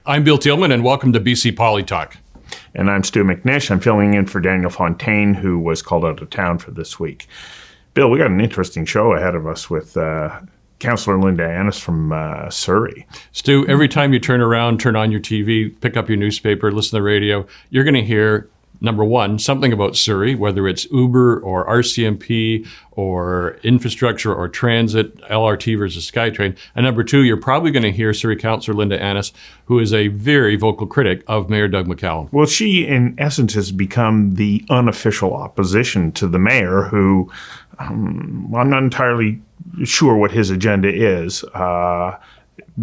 I'm Bill Tillman, and welcome to bcpoli Talk. And I'm Stu McNish. I'm filling in for Daniel Fontaine, who was called out of town for this week. Bill, we got an interesting show ahead of us with Councillor Linda Annis from Surrey. Stu, every time you turn around, turn on your TV, pick up your newspaper, listen to the radio, you're going to hear, number one, something about Surrey, whether it's Uber or RCMP or infrastructure or transit, LRT versus SkyTrain. And number two, you're probably going to hear Surrey Councillor Linda Annis, who is a very vocal critic of Mayor Doug McCallum. Well, she, in essence, has become the unofficial opposition to the mayor, who I'm not entirely sure what his agenda is,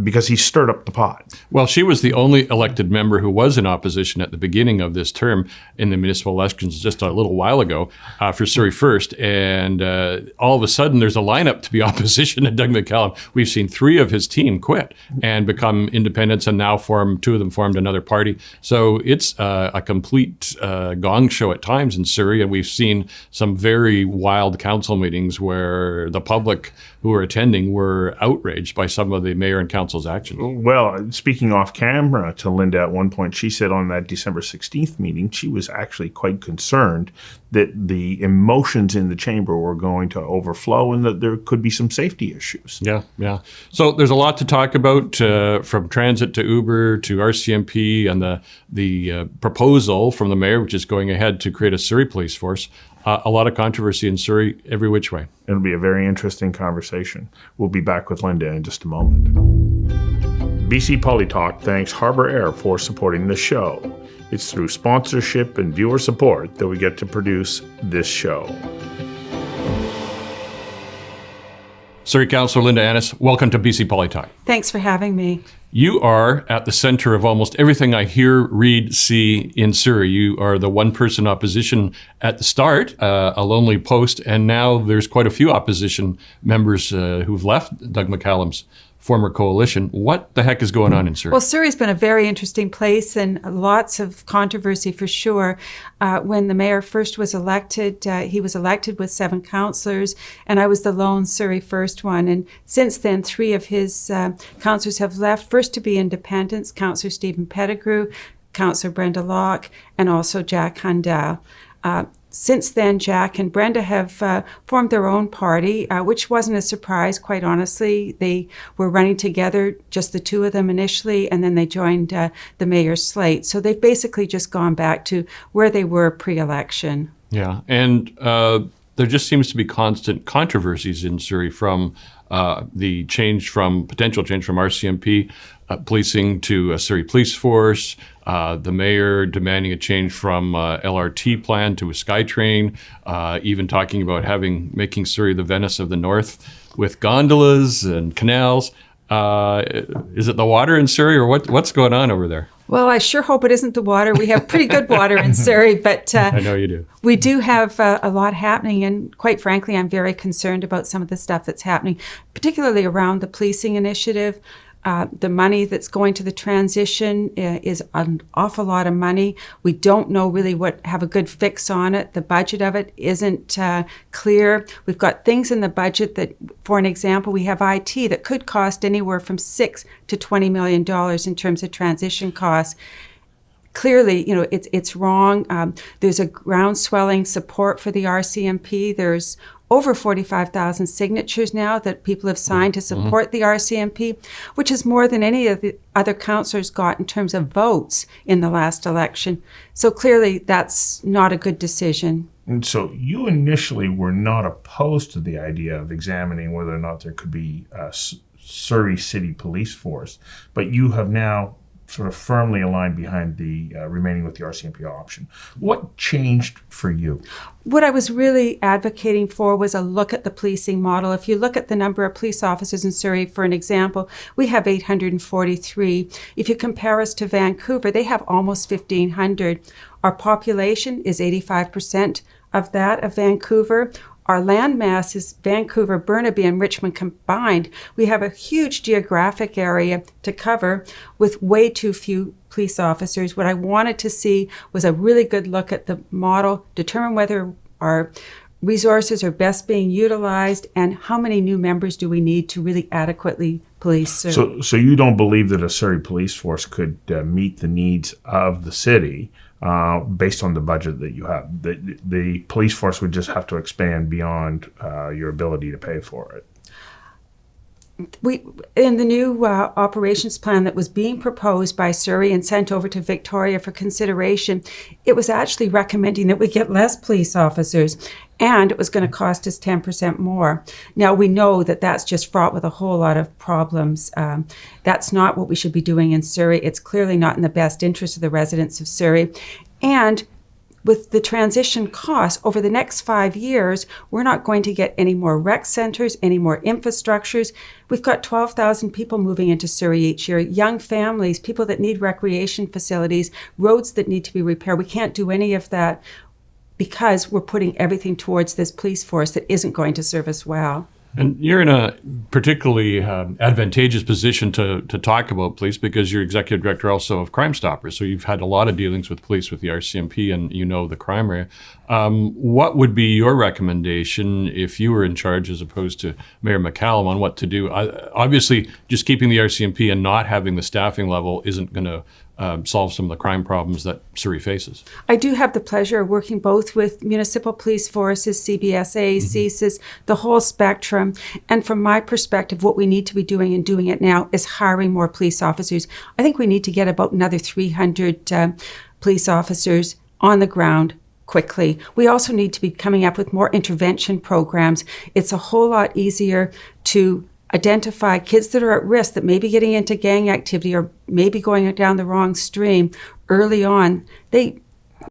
because he stirred up the pot. Well, she was the only elected member who was in opposition at the beginning of this term in the municipal elections just a little while ago for Surrey First. And all of a sudden, there's a lineup to be opposition to Doug McCallum. We've seen 3 of his team quit and become independents, and now 2 of them formed another party. So it's a complete gong show at times in Surrey. And we've seen some very wild council meetings where the public who were attending were outraged by some of the mayor and council's actions. Well, speaking off camera to Linda at one point, she said on that December 16th meeting, she was actually quite concerned that the emotions in the chamber were going to overflow and that there could be some safety issues. Yeah. So there's a lot to talk about, from transit to Uber to RCMP and the proposal from the mayor, which is going ahead to create a Surrey police force. A lot of controversy in Surrey every which way. It'll be a very interesting conversation. We'll be back with Linda in just a moment. BC Polytalk thanks Harbour Air for supporting the show. It's through sponsorship and viewer support that we get to produce this show. Surrey Councillor Linda Annis, welcome to BC Polytalk. Thanks for having me. You are at the center of almost everything I hear, read, see in Surrey. You are the one-person opposition at the start, a lonely post, and now there's quite a few opposition members who've left Doug McCallum's former coalition. What the heck is going on in Surrey? Well, Surrey's been a very interesting place and lots of controversy for sure. When the mayor first was elected, he was elected with 7 councillors, and I was the lone Surrey First one. And since then, 3 of his councillors have left, first to be independents, Councillor Stephen Pettigrew, Councillor Brenda Locke, and also Jack Hundal. Since then, Jack and Brenda have formed their own party, which wasn't a surprise, quite honestly. They were running together, just the 2 of them initially, and then they joined the mayor's slate. So they've basically just gone back to where they were pre-election. Yeah, and there just seems to be constant controversies in Surrey from the potential change from RCMP policing to a Surrey police force, the mayor demanding a change from LRT plan to a SkyTrain, even talking about making Surrey the Venice of the North with gondolas and canals. Is it the water in Surrey, or what's going on over there? Well, I sure hope it isn't the water. We have pretty good water in Surrey, but I know you do. We do have a lot happening, and quite frankly, I'm very concerned about some of the stuff that's happening, particularly around the policing initiative. The money that's going to the transition is an awful lot of money. We don't know really have a good fix on it. The budget of it isn't clear. We've got things in the budget that, for an example, we have IT that could cost anywhere from $6 to $20 million in terms of transition costs. Clearly, it's wrong. There's a groundswelling support for the RCMP. There's over 45,000 signatures now that people have signed to support the RCMP, which is more than any of the other councillors got in terms of votes in the last election. So clearly, that's not a good decision. And so you initially were not opposed to the idea of examining whether or not there could be a Surrey City Police Force, but you have now sort of firmly aligned behind the remaining with the RCMP option. What changed for you? What I was really advocating for was a look at the policing model. If you look at the number of police officers in Surrey, for an example, we have 843. If you compare us to Vancouver, they have almost 1,500. Our population is 85% of that of Vancouver. Our land mass is Vancouver, Burnaby, and Richmond combined. We have a huge geographic area to cover with way too few police officers. What I wanted to see was a really good look at the model, determine whether our resources are best being utilized, and how many new members do we need to really adequately police Surrey. So you don't believe that a Surrey police force could meet the needs of the city based on the budget that you have? The police force would just have to expand beyond your ability to pay for it. In the new operations plan that was being proposed by Surrey and sent over to Victoria for consideration, it was actually recommending that we get less police officers, and it was going to cost us 10% more. Now, we know that that's just fraught with a whole lot of problems. That's not what we should be doing in Surrey. It's clearly not in the best interest of the residents of Surrey. And with the transition costs over the next 5 years, we're not going to get any more rec centers, any more infrastructures. We've got 12,000 people moving into Surrey each year, young families, people that need recreation facilities, roads that need to be repaired. We can't do any of that because we're putting everything towards this police force that isn't going to serve us well. And you're in a particularly advantageous position to talk about police because you're executive director also of Crime Stoppers. So you've had a lot of dealings with police with the RCMP and you know the crime area. What would be your recommendation if you were in charge as opposed to Mayor McCallum on what to do? Obviously, just keeping the RCMP and not having the staffing level isn't going to solve some of the crime problems that Surrey faces. I do have the pleasure of working both with municipal police forces, CBSA, CSIS, the whole spectrum. And from my perspective, what we need to be doing and doing it now is hiring more police officers. I think we need to get about another 300 police officers on the ground quickly. We also need to be coming up with more intervention programs. It's a whole lot easier to identify kids that are at risk, that may be getting into gang activity or maybe going down the wrong stream early on.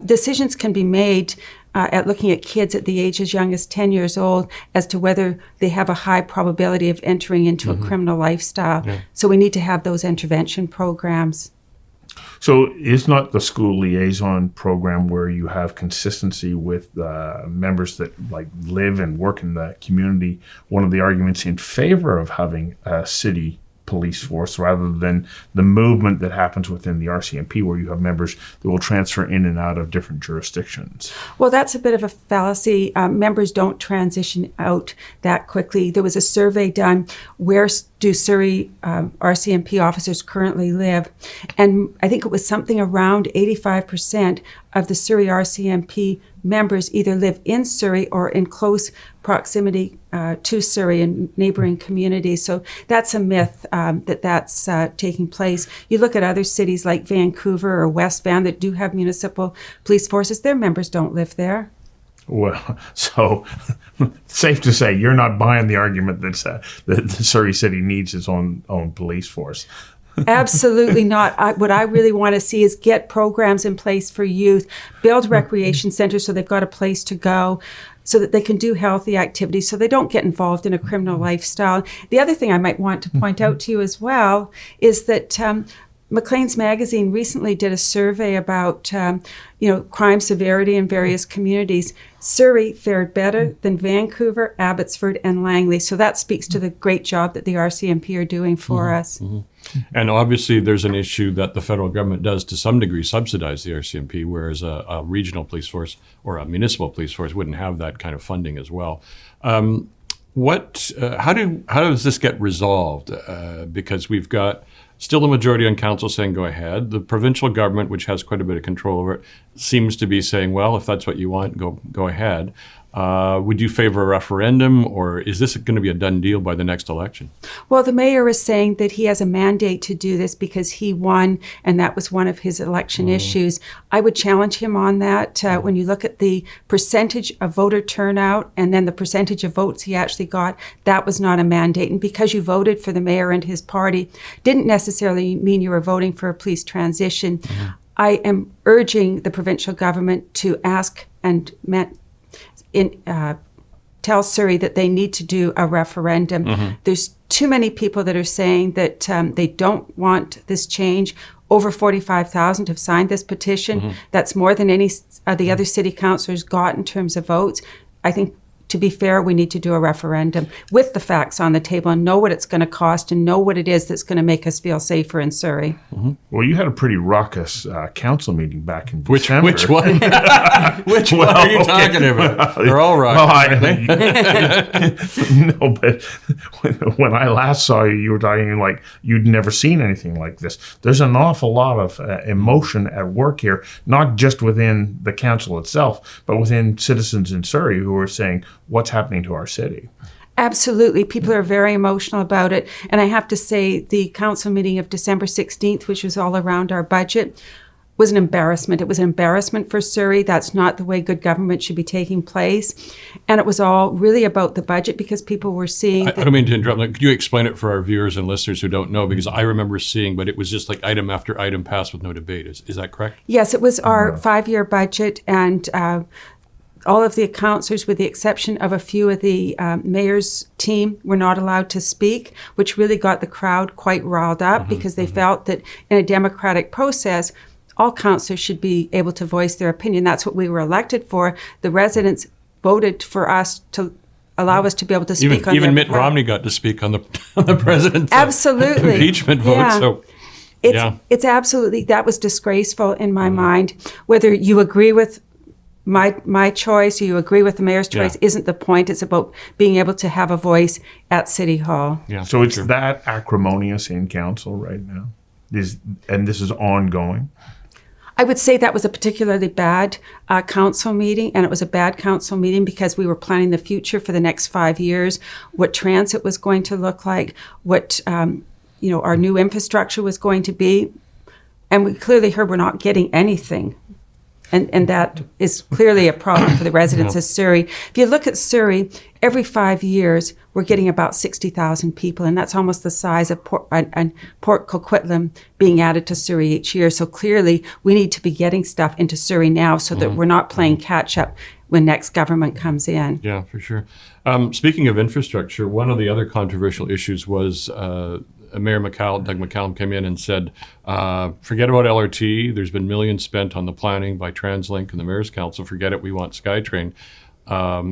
Decisions can be made at looking at kids at the age as young as 10 years old as to whether they have a high probability of entering into a criminal lifestyle. Yeah. So we need to have those intervention programs. So is not the school liaison program where you have consistency with members that like live and work in the community one of the arguments in favor of having a city police force rather than the movement that happens within the RCMP where you have members that will transfer in and out of different jurisdictions? Well, that's a bit of a fallacy. Members don't transition out that quickly. There was a survey done, where do Surrey RCMP officers currently live? And I think it was something around 85% of the Surrey RCMP members either live in Surrey or in close proximity to Surrey and neighboring communities. So that's a myth that's taking place. You look at other cities like Vancouver or West Van that do have municipal police forces, their members don't live there. Well, so safe to say you're not buying the argument that the Surrey City needs its own police force. Absolutely not. What I really want to see is get programs in place for youth, build recreation centers so they've got a place to go, so that they can do healthy activities, so they don't get involved in a criminal lifestyle. The other thing I might want to point out to you as well is that Maclean's Magazine recently did a survey about crime severity in various communities. Surrey fared better than Vancouver, Abbotsford, and Langley. So that speaks to the great job that the RCMP are doing for us. Mm-hmm. And obviously there's an issue that the federal government does to some degree subsidize the RCMP, whereas a regional police force or a municipal police force wouldn't have that kind of funding as well. How does this get resolved? Because we've got still a majority on council saying go ahead. The provincial government, which has quite a bit of control over it, seems to be saying, well, if that's what you want, go ahead. Would you favor a referendum, or is this going to be a done deal by the next election? Well, the mayor is saying that he has a mandate to do this because he won, and that was one of his election issues. I would challenge him on that. When you look at the percentage of voter turnout and then the percentage of votes he actually got, that was not a mandate. And because you voted for the mayor and his party didn't necessarily mean you were voting for a police transition. Mm-hmm. I am urging the provincial government to ask and tell Surrey that they need to do a referendum. Mm-hmm. There's too many people that are saying that they don't want this change. Over 45,000 have signed this petition. Mm-hmm. That's more than any of the other city councillors got in terms of votes. I think to be fair, we need to do a referendum with the facts on the table and know what it's going to cost and know what it is that's going to make us feel safer in Surrey. Well, you had a pretty raucous council meeting back in December. Which one? Which one are you talking about? They're all raucous. No, but when I last saw you, you were talking like you'd never seen anything like this. There's an awful lot of emotion at work here, not just within the council itself, but within citizens in Surrey who are saying, what's happening to our city? Absolutely. People are very emotional about it. And I have to say the council meeting of December 16th, which was all around our budget, was an embarrassment. It was an embarrassment for Surrey. That's not the way good government should be taking place. And it was all really about the budget because people were seeing... I don't mean to interrupt. Could you explain it for our viewers and listeners who don't know? Because I remember seeing, but it was just like item after item passed with no debate. Is that correct? Yes, it was our 5-year budget, and all of the councillors, with the exception of a few of the mayor's team, were not allowed to speak, which really got the crowd quite riled up because they felt that in a democratic process, all councillors should be able to voice their opinion. That's what we were elected for. The residents voted for us to allow us to be able to speak on even their Mitt Romney got to speak on the president's absolutely impeachment vote. Yeah. So it's absolutely, that was disgraceful in my mind. Whether you agree with my choice or you agree with the mayor's choice isn't the point. It's about being able to have a voice at City Hall. Yeah. So it's that acrimonious in council right now, and this is ongoing. I would say that was a particularly bad council meeting, and it was a bad council meeting because we were planning the future for the next 5 years, what transit was going to look like, what our new infrastructure was going to be, and we clearly heard we're not getting anything. And that is clearly a problem for the residents of Surrey. If you look at Surrey, every 5 years, we're getting about 60,000 people, and that's almost the size of Port Coquitlam being added to Surrey each year. So clearly, we need to be getting stuff into Surrey now so that we're not playing catch-up when next government comes in. Yeah, for sure. Speaking of infrastructure, one of the other controversial issues was Mayor Doug McCallum came in and said, forget about LRT. There's been millions spent on the planning by TransLink and the Mayor's Council. Forget it. We want SkyTrain.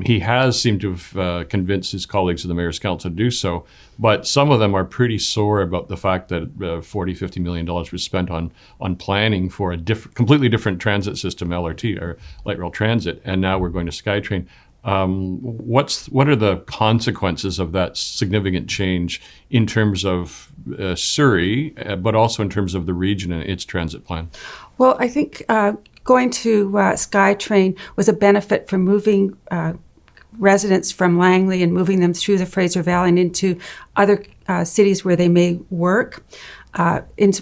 He has seemed to have convinced his colleagues of the Mayor's Council to do so, but some of them are pretty sore about the fact that $40–50 million was spent on planning for a completely different transit system, LRT, or light rail transit, and now we're going to SkyTrain. What are the consequences of that significant change in terms of Surrey, but also in terms of the region and its transit plan? Well, I think going to SkyTrain was a benefit for moving residents from Langley and moving them through the Fraser Valley and into other cities where they may work.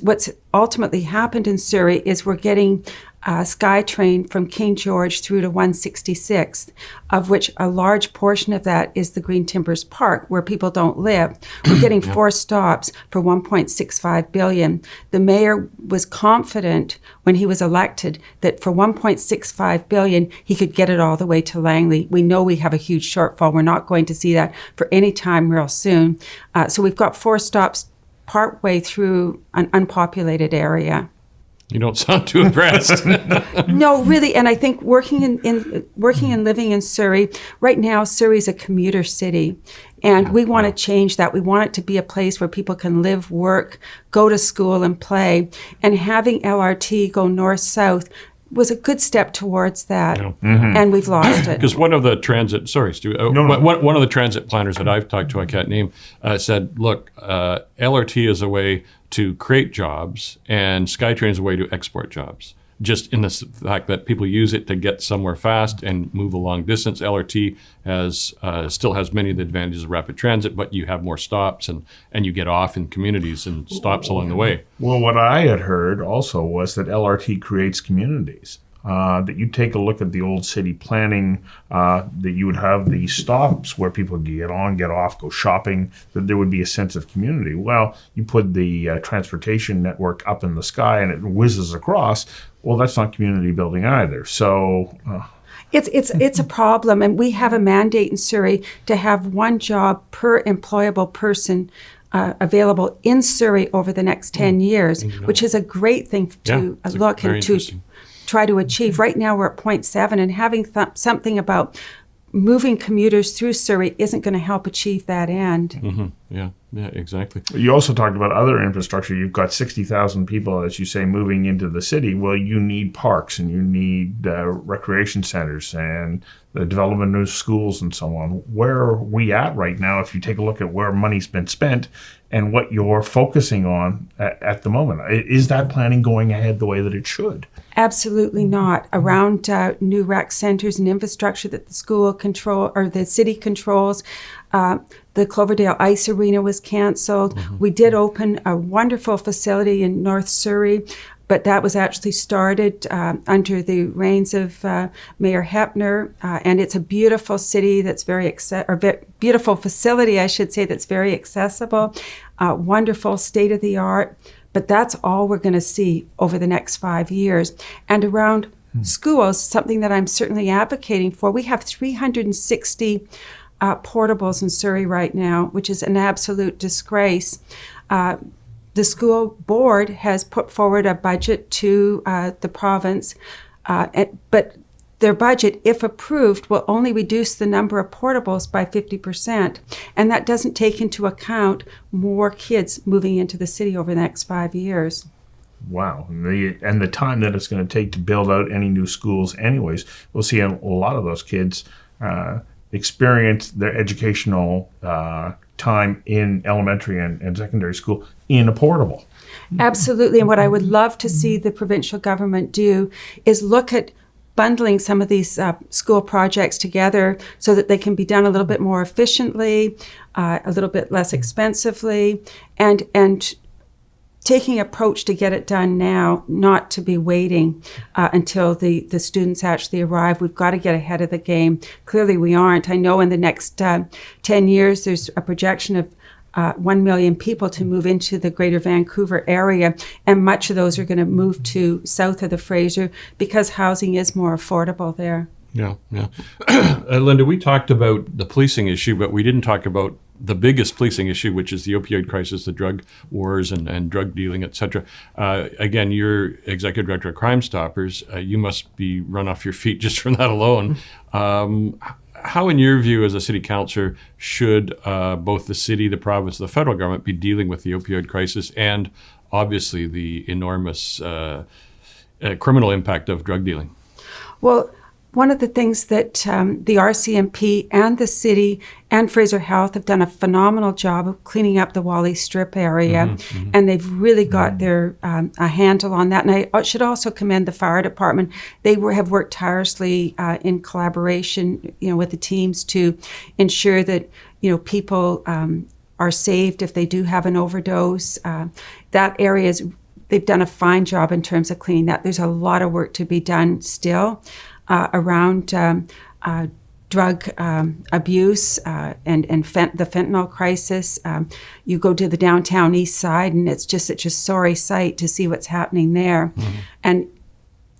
What's ultimately happened in Surrey is we're getting SkyTrain from King George through to 166th, of which a large portion of that is the Green Timbers Park, where people don't live. We're getting 4 stops for $1.65 billion. The mayor was confident when he was elected that for $1.65 billion, he could get it all the way to Langley. We know we have a huge shortfall. We're not going to see that for any time real soon. So we've got 4 stops partway through an unpopulated area. You don't sound too impressed. No, really, and I think working and living in Surrey, right now Surrey's a commuter city, and we want to change that. We want it to be a place where people can live, work, go to school and play, and having LRT go north-south was a good step towards that, and we've lost it. Because one of the transit, sorry, Stu, one of the transit planners that I've talked to, I can't name, said, look, LRT is a way to create jobs, and SkyTrain is a way to export jobs. Just in the fact that people use it to get somewhere fast and move a long distance. LRT still has many of the advantages of rapid transit, but you have more stops and you get off in communities and stops along the way. Well, what I had heard also was that LRT creates communities. That you take a look at the old city planning, that you would have these stops where people could get on, get off, go shopping, that there would be a sense of community. Well, you put the transportation network up in the sky and it whizzes across. Well, that's not community building either. So it's a problem, and we have a mandate in Surrey to have 1 job per employable person available in Surrey over the next 10 years, which is a great thing to look and to try to achieve. Right now we're at 0.7, and having something about moving commuters through Surrey isn't going to help achieve that end. Yeah, exactly. You also talked about other infrastructure. You've got 60,000 people, as you say, moving into the city. Well, you need parks and you need recreation centers and the development of schools and so on. Where are we at right now if you take a look at where money's been spent and what you're focusing on at the moment? Is that planning going ahead the way that it should? Absolutely not. Around new rec centers and infrastructure that the school control or the city controls, the Cloverdale Ice Arena was canceled. We did open a wonderful facility in North Surrey, but that was actually started under the reigns of Mayor Hepner, and it's a beautiful city that's beautiful facility, I should say, that's very accessible, wonderful, state-of-the-art. But that's all we're going to see over the next 5 years. And around schools, something that I'm certainly advocating for, we have 360 portables in Surrey right now, which is an absolute disgrace. The school board has put forward a budget to the province, but their budget, if approved, will only reduce the number of portables by 50%. And that doesn't take into account more kids moving into the city over the next 5 years. Wow. And the time that it's going to take to build out any new schools anyways, we'll see a lot of those kids experience their educational time in elementary and secondary school in a portable. Absolutely. And what I would love to see the provincial government do is look at bundling some of these school projects together so that they can be done a little bit more efficiently, a little bit less expensively, and taking an approach to get it done now, not to be waiting until the students actually arrive. We've got to get ahead of the game. Clearly we aren't. I know in the next 10 years there's a projection of 1 million people to move into the Greater Vancouver area, and much of those are going to move to south of the Fraser because housing is more affordable there. Yeah. Linda, we talked about the policing issue, but we didn't talk about the biggest policing issue, which is the opioid crisis, the drug wars and drug dealing, et cetera. Again, you're Executive Director of Crime Stoppers. You must be run off your feet just from that alone. How, in your view, as a city councillor, should both the city, the province, the federal government be dealing with the opioid crisis and obviously the enormous criminal impact of drug dealing? Well, one of the things that the RCMP and the city and Fraser Health have done a phenomenal job of cleaning up the Wally Strip area, and they've really got their a handle on that. And I should also commend the fire department. They have worked tirelessly in collaboration, with the teams to ensure that people are saved if they do have an overdose. That area they've done a fine job in terms of cleaning that. There's a lot of work to be done still. Around drug abuse and the fentanyl crisis. You go to the downtown east side and it's just such a sorry sight to see what's happening there. And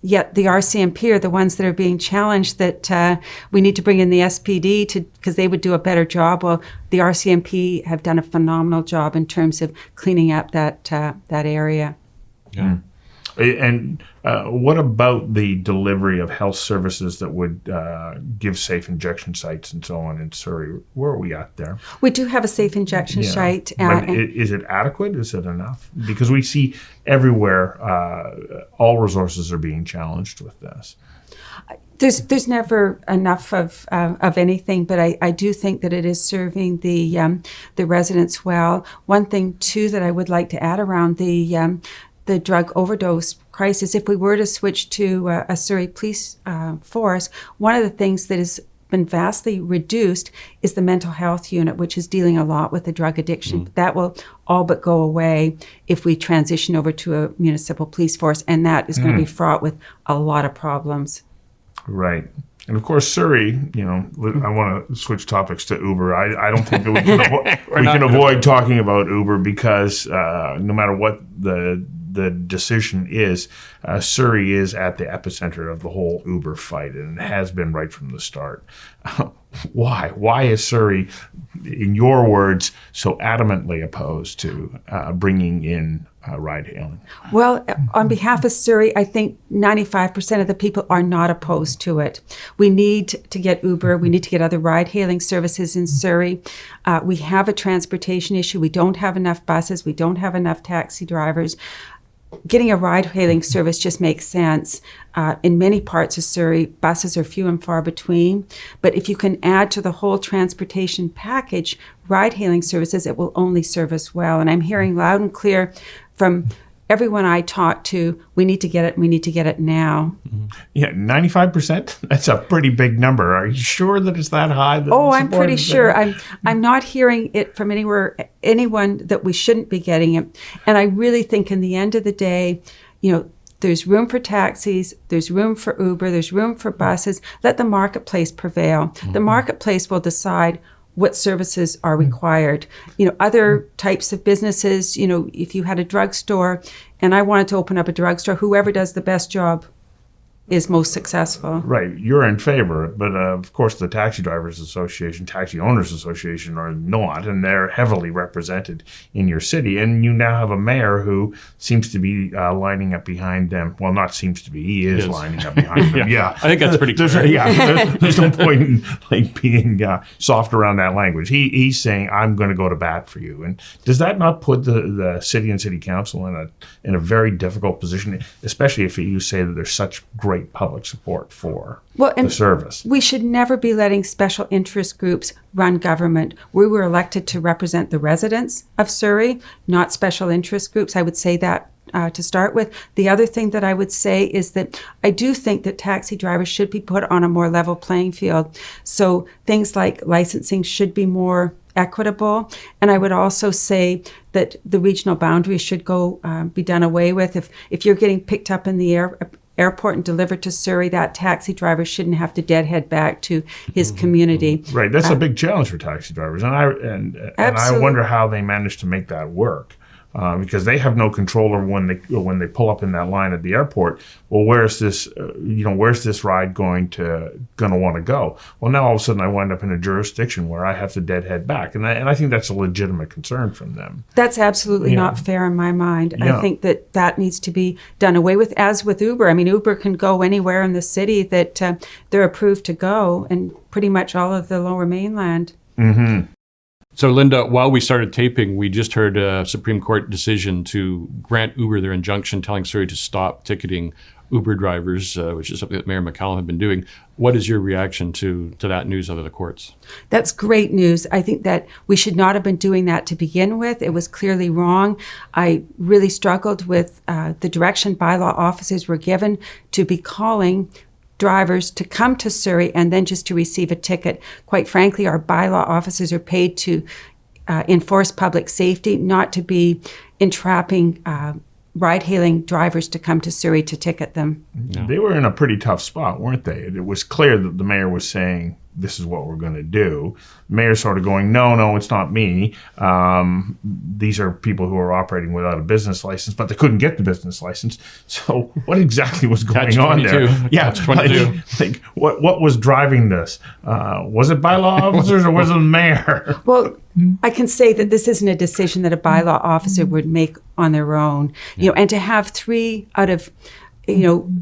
yet the RCMP are the ones that are being challenged that we need to bring in the SPD because they would do a better job. Well, the RCMP have done a phenomenal job in terms of cleaning up that area. Yeah. And what about the delivery of health services that would give safe injection sites and so on in Surrey? Where are we at there? We do have a safe injection site. But is it adequate? Is it enough? Because we see everywhere all resources are being challenged with this. There's never enough of anything, but I do think that it is serving the residents well. One thing too that I would like to add around the drug overdose crisis, if we were to switch to a Surrey police force, one of the things that has been vastly reduced is the mental health unit, which is dealing a lot with the drug addiction. That will all but go away if we transition over to a municipal police force, and that is going to be fraught with a lot of problems. Right. And of course, Surrey, I want to switch topics to Uber. I don't think that we can avoid talking about Uber because no matter what the decision is, Surrey is at the epicenter of the whole Uber fight and has been right from the start. Why? Why is Surrey, in your words, so adamantly opposed to bringing in ride hailing? Well, on behalf of Surrey, I think 95% of the people are not opposed to it. We need to get Uber. We need to get other ride-hailing services in Surrey. We have a transportation issue. We don't have enough buses. We don't have enough taxi drivers. Getting a ride-hailing service just makes sense. In many parts of Surrey, buses are few and far between. But if you can add to the whole transportation package ride-hailing services, it will only serve us well. And I'm hearing loud and clear from everyone I talk to, we need to get it, and we need to get it now. Yeah, 95%? That's a pretty big number. Are you sure that it's that high? I'm pretty sure. I'm not hearing it from anyone that we shouldn't be getting it. And I really think in the end of the day, there's room for taxis, there's room for Uber, there's room for buses. Let the marketplace prevail. Mm-hmm. The marketplace will decide what services are required. Other types of businesses, if you had a drugstore and I wanted to open up a drugstore, whoever does the best job is most successful. Right. You're in favor, but of course the Taxi Drivers Association, Taxi Owners Association are not, and they're heavily represented in your city. And you now have a mayor who seems to be lining up behind them. Well, not seems to be. He is lining up behind them. Yeah. I think that's pretty clear. There's no point in being soft around that language. He's saying, I'm going to go to bat for you. And does that not put the city and city council in a very difficult position, especially if you say that there's such great public support for the service? We should never be letting special interest groups run government. We were elected to represent the residents of Surrey, not special interest groups. I would say that to start with. The other thing that I would say is that I do think that taxi drivers should be put on a more level playing field. So things like licensing should be more equitable. And I would also say that the regional boundaries should be done away with. If you're getting picked up in the airport and delivered to Surrey, that taxi driver shouldn't have to deadhead back to his community. Right, that's a big challenge for taxi drivers, and I wonder how they manage to make that work. Because they have no control over when they pull up in that line at the airport. Well, where's this ride going to want to go? Well, now all of a sudden I wind up in a jurisdiction where I have to deadhead back, and I think that's a legitimate concern from them. That's absolutely not fair in my mind. Yeah. I think that needs to be done away with. As with Uber, I mean, Uber can go anywhere in the city that they're approved to go, and pretty much all of the Lower Mainland. Mm-hmm. So, Linda, while we started taping, we just heard a Supreme Court decision to grant Uber their injunction telling Surrey to stop ticketing Uber drivers, which is something that Mayor McCallum had been doing. What is your reaction to that news out of the courts? That's great news. I think that we should not have been doing that to begin with. It was clearly wrong. I really struggled with the direction bylaw officers were given to be calling drivers to come to Surrey and then just to receive a ticket. Quite frankly, our bylaw officers are paid to enforce public safety, not to be entrapping ride-hailing drivers to come to Surrey to ticket them. No. They were in a pretty tough spot, weren't they? It was clear that the mayor was saying, this is what we're going to do. The mayor's sort of going, no, it's not me. These are people who are operating without a business license, but they couldn't get the business license. So what exactly was going on there? Yeah, what was driving this? Was it bylaw officers or was it the mayor? Well, I can say that this isn't a decision that a bylaw officer would make on their own. And to have 3 out of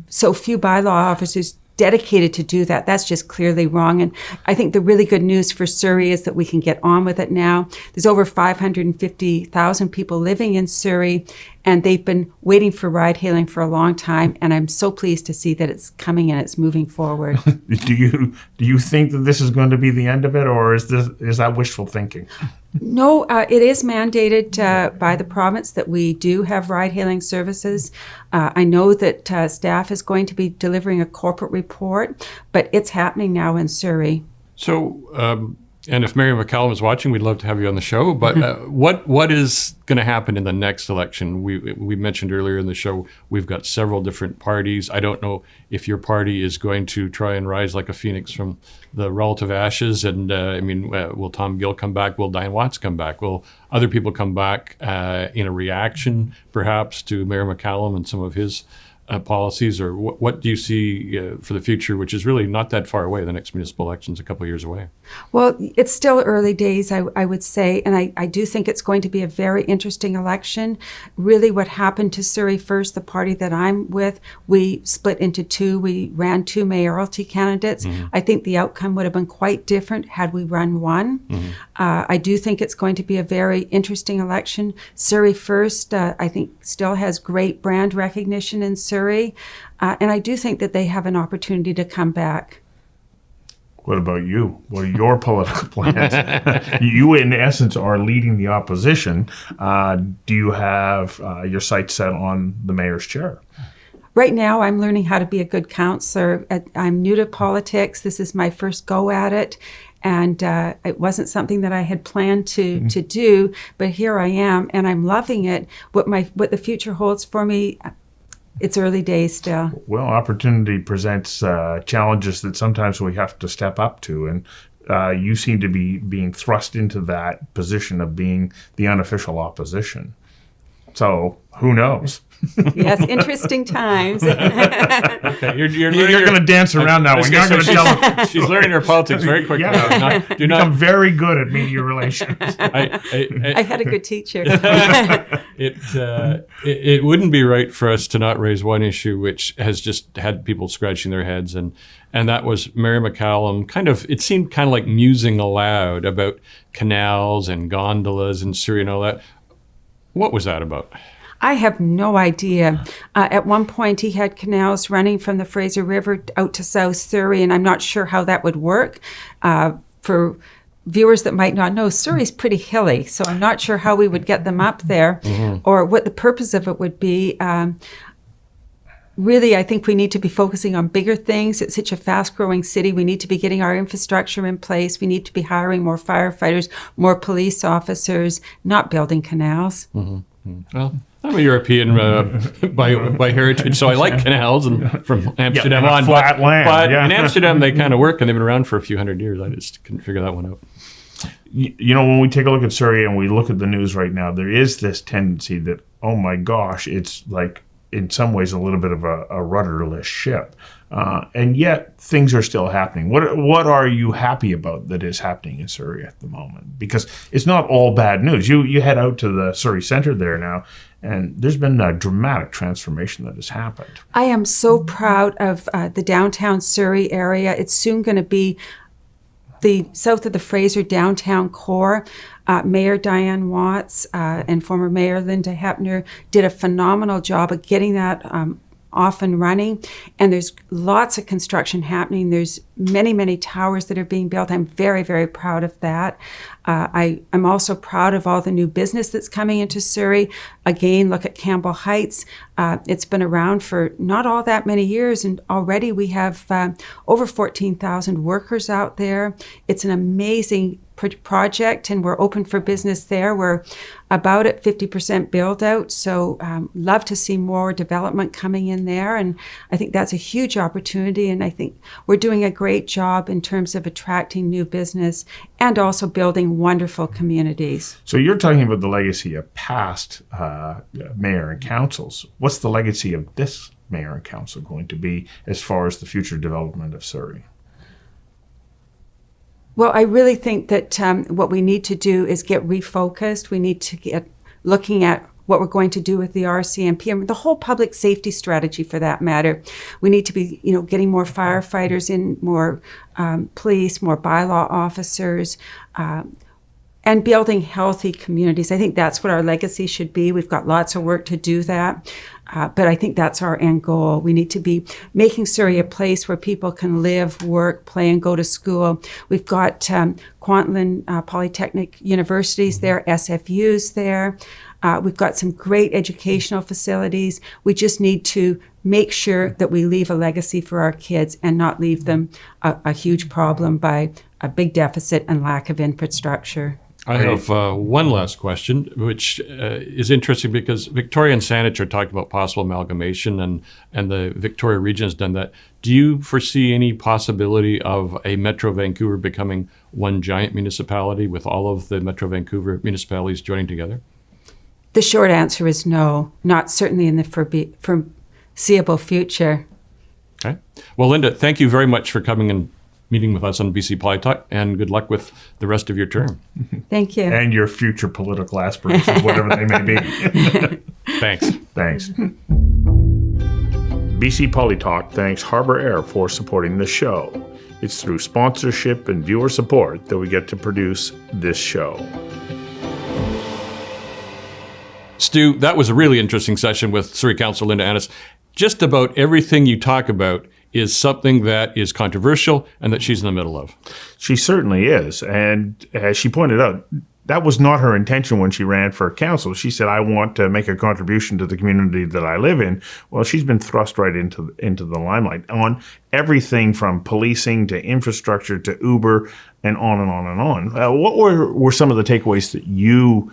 so few bylaw officers dedicated to do that, that's just clearly wrong. And I think the really good news for Surrey is that we can get on with it now. There's over 550,000 people living in Surrey, and they've been waiting for ride hailing for a long time. And I'm so pleased to see that it's coming and it's moving forward. Do you think that this is going to be the end of it, or is that wishful thinking? No, it is mandated by the province that we do have ride-hailing services. I know that staff is going to be delivering a corporate report, but it's happening now in Surrey. So, and if Mayor McCallum is watching, we'd love to have you on the show. But what is going to happen in the next election? We mentioned earlier in the show, we've got several different parties. I don't know if your party is going to try and rise like a phoenix from the relative ashes. And will Tom Gill come back? Will Diane Watts come back? Will other people come back in a reaction, perhaps, to Mayor McCallum and some of his policies, or what do you see for the future, which is really not that far away? The next municipal election's a couple of years away. Well, it's still early days, I would say, and I do think it's going to be a very interesting election. Really, what happened to Surrey First, the party that I'm with, we split into two. We ran two mayoralty candidates. I think the outcome would have been quite different had we run one. I do think it's going to be a very interesting election. Surrey First, I think, still has great brand recognition in Surrey, and I do think that they have an opportunity to come back. What about you? What are your political plans? You, in essence, are leading the opposition. Do you have your sights set on the mayor's chair? Right now, I'm learning how to be a good councillor. I'm new to politics. This is my first go at it. And it wasn't something that I had planned to do, but here I am, and I'm loving it. What the future holds for me, it's early days still. Well, opportunity presents challenges that sometimes we have to step up to, and you seem to be being thrust into that position of being the unofficial opposition. So who knows? Yes, interesting times. Okay, you're going to dance around that one. You're not going to tell her. She's learning her politics very quickly. Yeah. I'm very good at media relations. I had a good teacher. It wouldn't be right for us to not raise one issue which has just had people scratching their heads, and that was Mayor McCallum it seemed kind of like musing aloud about canals and gondolas and Surrey and all that. What was that about? I have no idea. At one point, he had canals running from the Fraser River out to South Surrey, and I'm not sure how that would work. For viewers that might not know, Surrey's pretty hilly, so I'm not sure how we would get them up there or what the purpose of it would be. Really, I think we need to be focusing on bigger things. It's such a fast-growing city. We need to be getting our infrastructure in place. We need to be hiring more firefighters, more police officers, not building canals. Well, I'm a European by heritage, so I like canals and from Amsterdam on. Flat land. But in Amsterdam, they kind of work, and they've been around for a few hundred years. I just couldn't figure that one out. You know, when we take a look at Surrey and we look at the news right now, there is this tendency that, oh my gosh, it's like in some ways a little bit of a rudderless ship. And yet things are still happening. What are you happy about that is happening in Surrey at the moment? Because it's not all bad news. You head out to the Surrey Centre there now, and there's been a dramatic transformation that has happened. I am so proud of the downtown Surrey area. It's soon going to be the south of the Fraser downtown core. Mayor Diane Watts and former Mayor Linda Hepner did a phenomenal job of getting that off and running, and there's lots of construction happening. There's many, many towers that are being built. I'm very, very proud of that. I'm also proud of all the new business that's coming into Surrey. Again, look at Campbell Heights. It's been around for not all that many years, and already we have over 14,000 workers out there. It's an amazing project, and we're open for business there. We're about at 50% build out, so love to see more development coming in there, and I think that's a huge opportunity, and I think we're doing a great job in terms of attracting new business and also building wonderful communities. So you're talking about the legacy of past mayor and councils. What's the legacy of this mayor and council going to be as far as the future development of Surrey? Well, I really think that what we need to do is get refocused. We need to get looking at what we're going to do with the RCMP and the whole public safety strategy, for that matter. We need to be, getting more firefighters in, more police, more bylaw officers, and building healthy communities. I think that's what our legacy should be. We've got lots of work to do that. But I think that's our end goal. We need to be making Surrey a place where people can live, work, play, and go to school. We've got Kwantlen Polytechnic Universities there, SFUs there. We've got some great educational facilities. We just need to make sure that we leave a legacy for our kids and not leave them a huge problem by a big deficit and lack of infrastructure. I have one last question, which is interesting because Victoria and Saanich are talking about possible amalgamation, and the Victoria region has done that. Do you foresee any possibility of a Metro Vancouver becoming one giant municipality with all of the Metro Vancouver municipalities joining together? The short answer is no, not certainly in the seeable future. Okay. Well, Linda, thank you very much for coming and meeting with us on BC Poli Talk, and good luck with the rest of your term. Thank you. And your future political aspirations, whatever they may be. Thanks. Thanks. BC Poli Talk thanks Harbour Air for supporting the show. It's through sponsorship and viewer support that we get to produce this show. Stu, that was a really interesting session with Surrey Councillor Linda Annis. Just about everything you talk about is something that is controversial and that she's in the middle of. She certainly is. And as she pointed out, that was not her intention when she ran for council. She said, I want to make a contribution to the community that I live in. Well, she's been thrust right into the limelight on everything from policing to infrastructure to Uber and on and on and on. What were some of the takeaways that you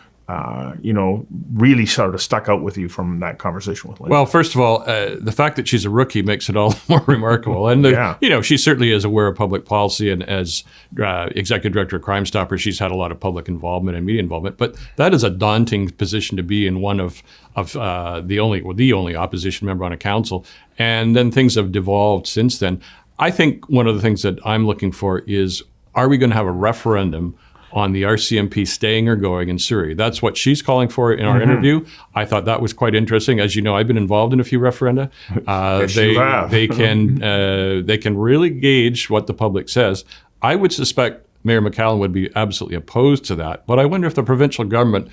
really sort of stuck out with you from that conversation with Linda? Well, first of all, the fact that she's a rookie makes it all the more remarkable. And, she certainly is aware of public policy. And as Executive Director of Crime Stoppers, she's had a lot of public involvement and media involvement. But that is a daunting position to be in, one of the only opposition member on a council. And then things have devolved since then. I think one of the things that I'm looking for is, are we going to have a referendum on the RCMP staying or going in Surrey? That's what she's calling for in our interview. I thought that was quite interesting. As you know, I've been involved in a few referenda. They can really gauge what the public says. I would suspect Mayor McCallum would be absolutely opposed to that. But I wonder if the provincial government,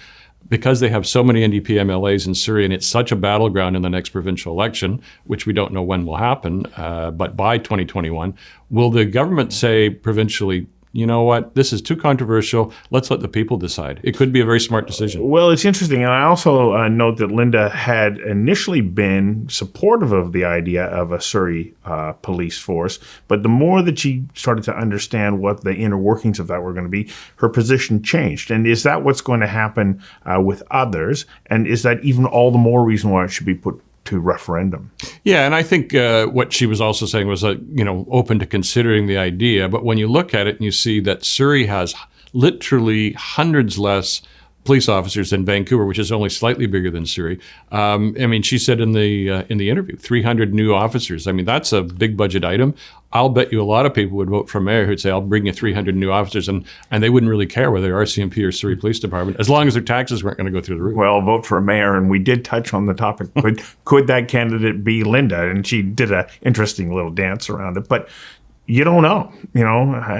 because they have so many NDP MLAs in Surrey and it's such a battleground in the next provincial election, which we don't know when will happen, but by 2021, will the government say provincially, you know what, this is too controversial, let's let the people decide? It could be a very smart decision. Well, it's interesting. And I also note that Linda had initially been supportive of the idea of a Surrey police force. But the more that she started to understand what the inner workings of that were going to be, her position changed. And is that what's going to happen with others? And is that even all the more reason why it should be put to referendum? Yeah, and I think what she was also saying was open to considering the idea. But when you look at it and you see that Surrey has literally hundreds less police officers than Vancouver, which is only slightly bigger than Surrey. She said in the interview, 300 new officers. That's a big budget item. I'll bet you a lot of people would vote for mayor who'd say, I'll bring you 300 new officers, and they wouldn't really care whether RCMP or Surrey Police Department, as long as their taxes weren't going to go through the roof. Well, vote for a mayor, and we did touch on the topic. Could that candidate be Linda? And she did an interesting little dance around it. But you don't know.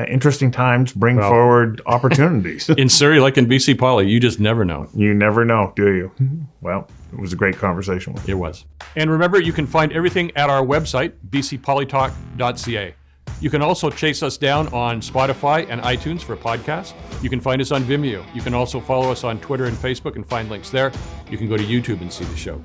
Interesting times bring forward opportunities. In Surrey, like in BC Poli, you just never know. You never know, do you? Well, it was a great conversation with you. It was. And remember, you can find everything at our website, bcpolitalk.ca. You can also chase us down on Spotify and iTunes for podcasts. You can find us on Vimeo. You can also follow us on Twitter and Facebook and find links there. You can go to YouTube and see the show.